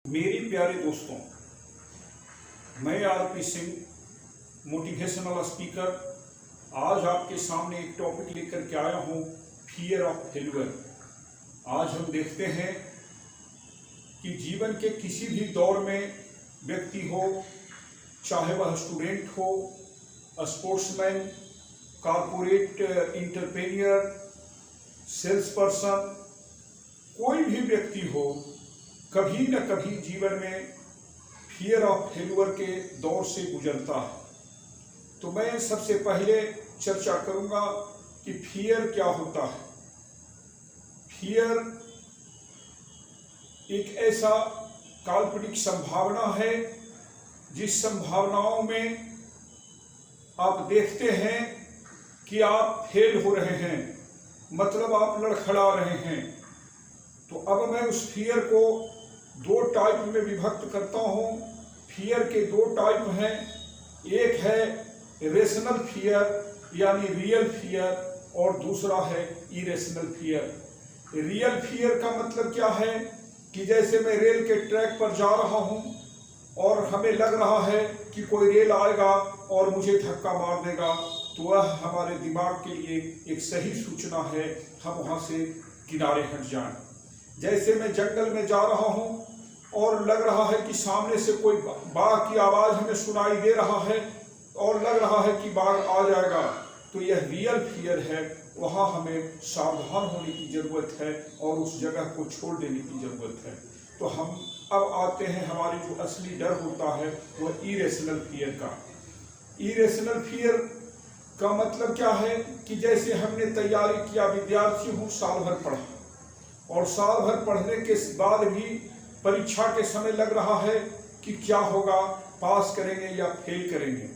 मेरी प्यारे दोस्तों, मैं आरपी सिंह मोटिवेशनल स्पीकर आज आपके सामने एक टॉपिक लेकर के आया हूँ, फियर ऑफ फेल्यूर। आज हम देखते हैं कि जीवन के किसी भी दौर में व्यक्ति हो, चाहे वह स्टूडेंट हो, sportsman, corporate entrepreneur, sales person, कोई भी व्यक्ति हो, कभी न कभी जीवन में फियर ऑफ फेल्यूर के दौर से गुजरता है। तो मैं सबसे पहले चर्चा करूंगा कि फियर क्या होता है। फियर एक ऐसा काल्पनिक संभावना है जिस संभावनाओं में आप देखते हैं कि आप फेल हो रहे हैं, मतलब आप लड़खड़ा रहे हैं। तो अब मैं उस फियर को दो टाइप में विभक्त करता हूँ। फियर के दो टाइप हैं, एक है रेशनल फियर यानी रियल फियर, और दूसरा है इरेशनल फियर। रियल फियर का मतलब क्या है कि जैसे मैं रेल के ट्रैक पर जा रहा हूँ और हमें लग रहा है कि कोई रेल आएगा और मुझे धक्का मार देगा, तो वह हमारे दिमाग के लिए एक सही सूचना है, हम वहाँ से किनारे हट जाएं। जैसे मैं जंगल में जा रहा हूँ और लग रहा है कि सामने से कोई बाघ की आवाज़ हमें सुनाई दे रहा है और लग रहा है कि बाघ आ जाएगा, तो यह रियल फियर है। वहाँ हमें सावधान होने की ज़रूरत है और उस जगह को छोड़ देने की ज़रूरत है। तो हम अब आते हैं, हमारी जो असली डर होता है वह इरेशनल फियर का। इरेशनल फियर का मतलब क्या है कि जैसे हमने तैयारी किया, विद्यार्थी हूँ, साल भर पढ़ा और साल भर पढ़ने के बाद भी परीक्षा के समय लग रहा है कि क्या होगा, पास करेंगे या फेल करेंगे।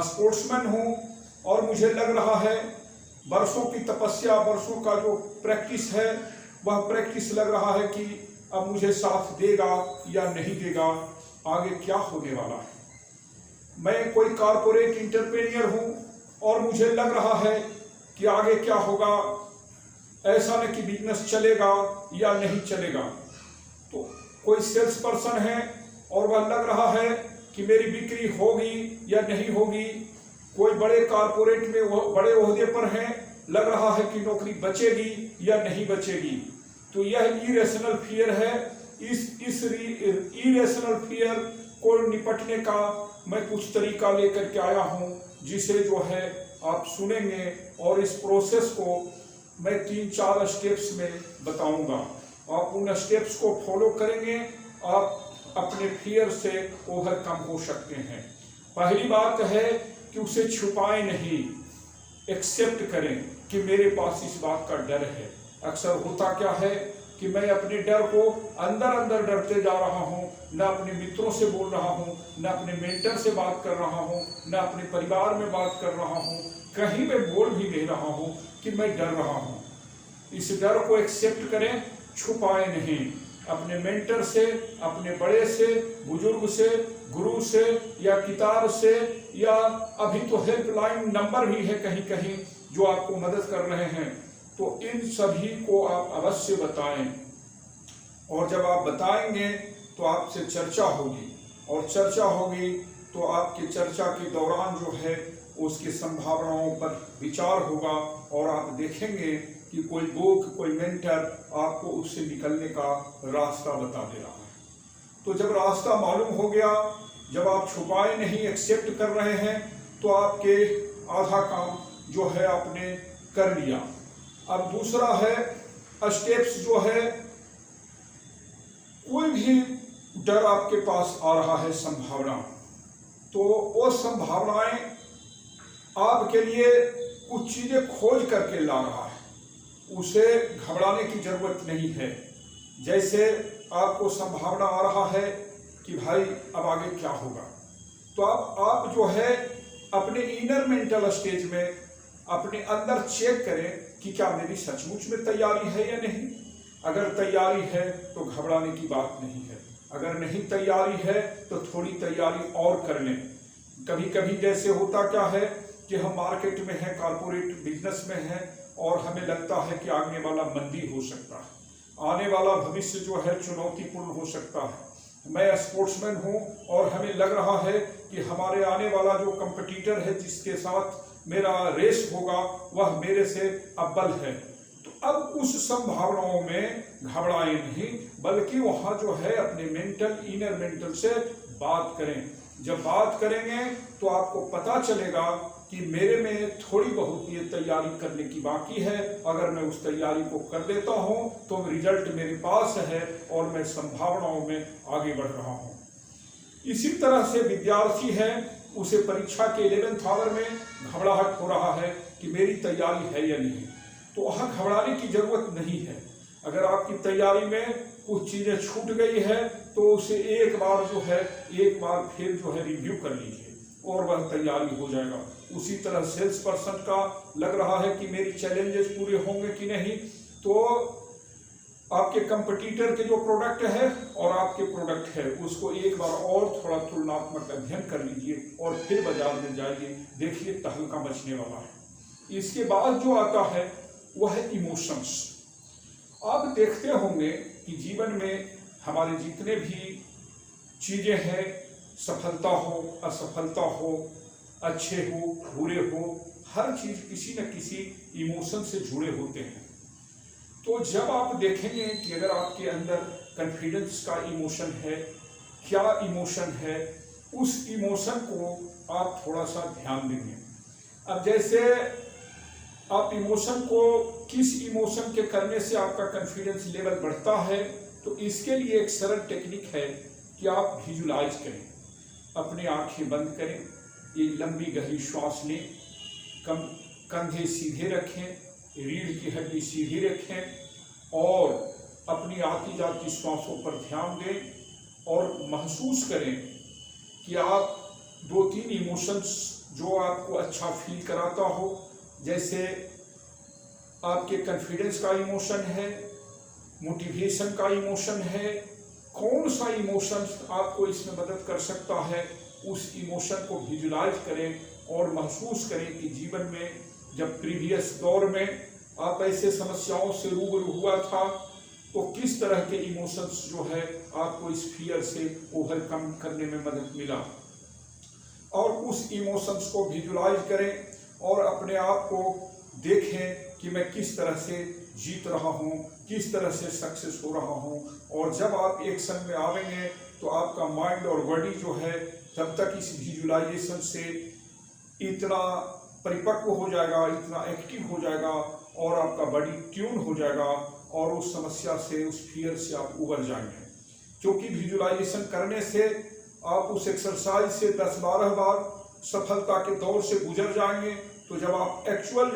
स्पोर्ट्समैन हूँ और मुझे लग रहा है वर्षों की तपस्या, वर्षों का जो प्रैक्टिस है, वह प्रैक्टिस लग रहा है कि अब मुझे साथ देगा या नहीं देगा, आगे क्या होने वाला है। मैं कोई कॉरपोरेट एंटरप्रेन्योर हूँ और मुझे लग रहा है कि आगे क्या होगा, ऐसा न कि बिजनेस चलेगा या नहीं चलेगा। तो कोई सेल्स पर्सन है और वह लग रहा है कि मेरी बिक्री होगी या नहीं होगी। कोई बड़े कॉरपोरेट में वो बड़े ओहदे पर हैं, लग रहा है कि नौकरी बचेगी या नहीं बचेगी। तो यह इरेशनल फियर है। इस इरेशनल फियर को निपटने का मैं कुछ तरीका लेकर के आया हूँ, जिसे जो है आप सुनेंगे और इस प्रोसेस को मैं 3-4 स्टेप्स में बताऊंगा। आप उन स्टेप्स को फॉलो करेंगे, आप अपने फियर से ओवरकम हो सकते हैं। पहली बात है कि उसे छुपाएं नहीं, एक्सेप्ट करें कि मेरे पास इस बात का डर है। अक्सर होता क्या है कि मैं अपने डर को अंदर अंदर डरते जा रहा हूँ, न अपने मित्रों से बोल रहा हूँ, न अपने मेंटर से बात कर रहा हूँ, न अपने परिवार में बात कर रहा हूँ, कहीं मैं बोल भी नहीं रहा हूँ कि मैं डर रहा हूँ। इस डर को एक्सेप्ट करें, छुपाए नहीं। अपने मेंटर से, अपने बड़े से, बुजुर्ग से, गुरु से या किताब से, या अभी तो हेल्पलाइन नंबर भी है कहीं कहीं जो आपको मदद कर रहे हैं, तो इन सभी को आप अवश्य बताएं। और जब आप बताएंगे तो आपसे चर्चा होगी, और चर्चा होगी तो आपके चर्चा के दौरान जो है उसकी संभावनाओं पर विचार होगा और आप देखेंगे कि कोई बुक, कोई मेंटर आपको उससे निकलने का रास्ता बता दे रहा है। तो जब रास्ता मालूम हो गया, जब आप छुपाए नहीं, एक्सेप्ट कर रहे हैं, तो आपके आधा काम जो है आपने कर लिया। अब दूसरा है स्टेप्स जो है, कोई भी डर आपके पास आ रहा है, संभावना, तो वो संभावनाएं आपके लिए कुछ चीजें खोज करके ला रहा है, उसे घबराने की जरूरत नहीं है। जैसे आपको संभावना आ रहा है कि भाई अब आगे क्या होगा, तो आप जो है अपने इनर मेंटल स्टेज में अपने अंदर चेक करें कि क्या मेरी सचमुच में तैयारी है या नहीं। अगर तैयारी है तो घबराने की बात नहीं है, अगर नहीं तैयारी है तो थोड़ी तैयारी और कर लें। कभी कभी जैसे होता क्या है कि हम मार्केट में हैं, कॉर्पोरेट बिजनेस में हैं, और हमें लगता है कि आने वाला मंदी हो सकता है, आने वाला भविष्य जो है चुनौतीपूर्ण हो सकता है, मैं स्पोर्ट्समैन हूं और हमें लग रहा है कि हमारे आने वाला जो कंपटीटर है जिसके साथ मेरा रेस होगा वह मेरे से अव्वल है, तो अब उस संभावनाओं में घबराए नहीं, बल्कि वहां जो है अपने इनर मेंटल से बात करें। जब बात करेंगे तो आपको पता चलेगा कि मेरे में थोड़ी बहुत ये तैयारी करने की बाकी है, अगर मैं उस तैयारी को कर देता हूं तो रिजल्ट मेरे पास है और मैं संभावनाओं में आगे बढ़ रहा हूं। इसी तरह से विद्यार्थी है, उसे परीक्षा के 11th आवर में घबराहट हो रहा है कि मेरी तैयारी है या नहीं, तो वहां घबराने की जरूरत नहीं है। अगर आपकी तैयारी में कुछ चीजें छूट गई है तो उसे एक बार फिर जो है रिव्यू कर लीजिए और वह तैयारी हो जाएगा। उसी तरह सेल्स पर्सन का लग रहा है कि मेरी चैलेंजेस पूरे होंगे कि नहीं, तो आपके कंपटीटर के जो प्रोडक्ट है और आपके प्रोडक्ट है उसको एक बार और थोड़ा तुलनात्मक अध्ययन कर लीजिए और फिर बाजार में जाइए, देखिए तहलका मचने वाला है। इसके बाद जो आता है वह है इमोशंस। आप देखते होंगे कि जीवन में हमारे जितने भी चीजें हैं, सफलता हो असफलता हो, अच्छे हो बुरे हो, हर चीज किसी न किसी इमोशन से जुड़े होते हैं। तो जब आप देखेंगे कि अगर आपके अंदर कॉन्फिडेंस का इमोशन है, क्या इमोशन है, उस इमोशन को आप थोड़ा सा ध्यान देंगे। अब जैसे आप इमोशन को किस इमोशन के करने से आपका कॉन्फिडेंस लेवल बढ़ता है, तो इसके लिए एक सरल टेक्निक है कि आप विजुलाइज करें, अपने आंखें बंद करें, एक लंबी गहरी श्वास लें, कंधे सीधे रखें, रीढ़ की हड्डी सीधी रखें और अपनी आती जाती श्वासों पर ध्यान दें और महसूस करें कि आप 2-3 इमोशंस जो आपको अच्छा फील कराता हो, जैसे आपके कॉन्फिडेंस का इमोशन है, मोटिवेशन का इमोशन है, कौन सा इमोशन आपको इसमें मदद कर सकता है, उस इमोशन को विजुलाइज करें और महसूस करें कि जीवन में जब प्रीवियस दौर में आप ऐसे समस्याओं से रूबरू हुआ था तो किस तरह के इमोशंस जो है आपको इस फियर से ओवरकम करने में मदद मिला, और उस इमोशंस को विजुलाइज करें और अपने आप को देखें कि मैं किस तरह से जीत रहा हूँ, किस तरह से सक्सेस हो रहा हूँ। और जब आप एक्शन में आवेंगे तो आपका माइंड और बॉडी जो है तब तक इस विजुलाइजेशन से इतना परिपक्व हो जाएगा, इतना एक्टिव हो जाएगा और आपका बॉडी ट्यून हो जाएगा और उस समस्या से, उस फियर से आप उबर जाएंगे। क्योंकि विजुलाइजेशन करने से आप उस एक्सरसाइज से 10-12 बार सफलता के दौर से गुजर जाएंगे। तो जब आप एक्चुअल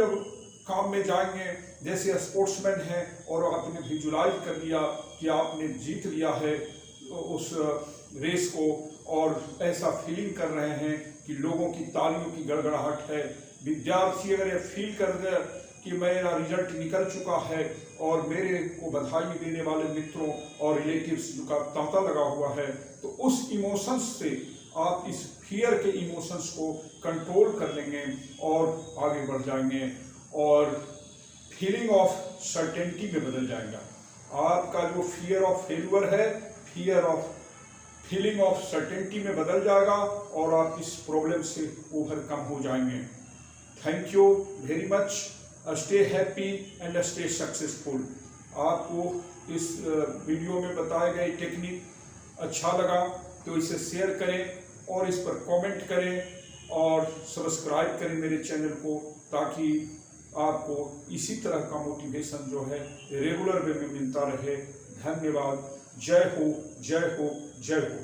काम में जाएंगे, जैसे स्पोर्ट्समैन हैं और आपने विजुलाइज कर लिया कि आपने जीत लिया है उस रेस को और ऐसा फीलिंग कर रहे हैं कि लोगों की तालियों की गड़गड़ाहट है। विद्यार्थी अगर ये फील कर दे कि मेरा रिजल्ट निकल चुका है और मेरे को बधाई देने वाले मित्रों और रिलेटिव्स का तांता लगा हुआ है, तो उस इमोशंस से आप इस फियर के इमोशंस को कंट्रोल कर लेंगे और आगे बढ़ जाएंगे और फीलिंग ऑफ सर्टेनिटी में बदल जाएगा। आपका जो फियर ऑफ फेल्यूर है, फीलिंग ऑफ सर्टेनिटी में बदल जाएगा और आप इस प्रॉब्लम से ओवरकम हो जाएंगे। Thank you very much. Stay happy and stay successful. आपको इस वीडियो में बताए गए टेक्निक अच्छा लगा तो इसे शेयर करें और इस पर कमेंट करें और सब्सक्राइब करें मेरे चैनल को, ताकि आपको इसी तरह का मोटिवेशन जो है रेगुलर वे में मिलता रहे। धन्यवाद। जय हो, जय हो, जय हो।